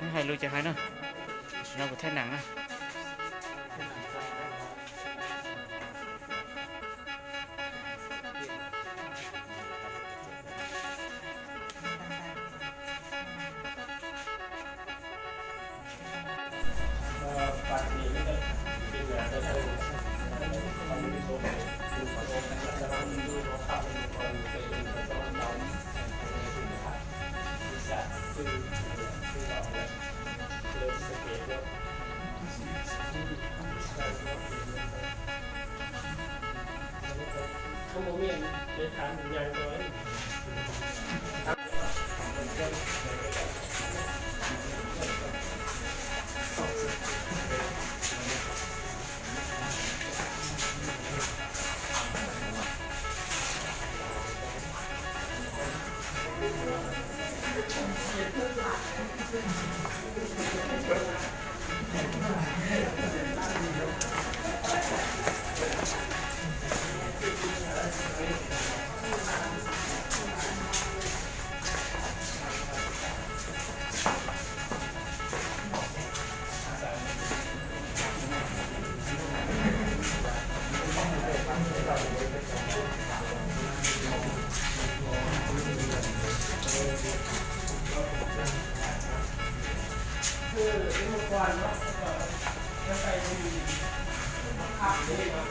ไม่ใครรู้จักใครเนาะเราก็แท่หนังนะข้าวโมเมียนเลยทานอย่างน้อยคือที่เมื่อวานเนาะก็ไปดูภาพนี้เนาะ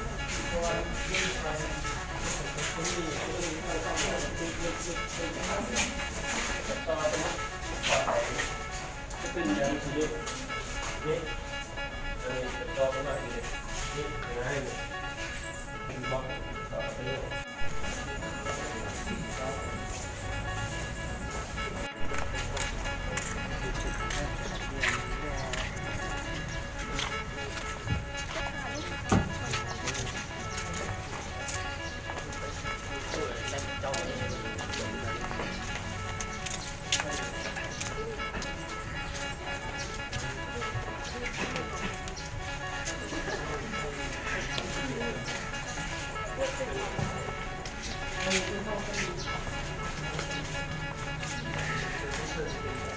ตอนที่ไปที่เราต้องดูตอนนี้จะเป็นอย่างที่นี่เป็นตัวของมันนี่ยังไงเป็นบล็อกต่อไปเรื่อย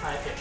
ถ่ายเก็บ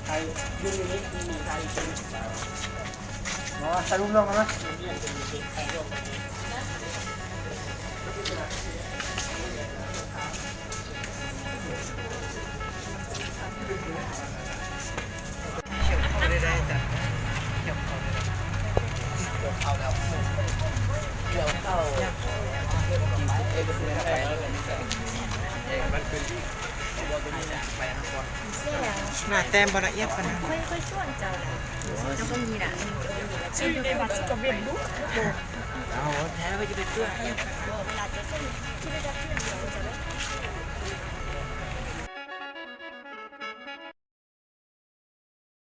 ไทยยูนิคมีไทยเป็นเนาะใช้รูปลงนะเนี่ยเป็นไทยลงได้จ้ะเกี่ยวเข้าแล้วเกี่ยวเข้ามันเป็นที่เราตัวนี้นะไปนะก่อนหน้าแต้มบละเอียดขนาดค่อยๆส่วนเจ้าแหละแล้วก็มีหลานชื่อในบัตรก็เป็นลูกเอาแท้ไปจะเป็นเพื่อนเวลาจะเส้นที่เราจะ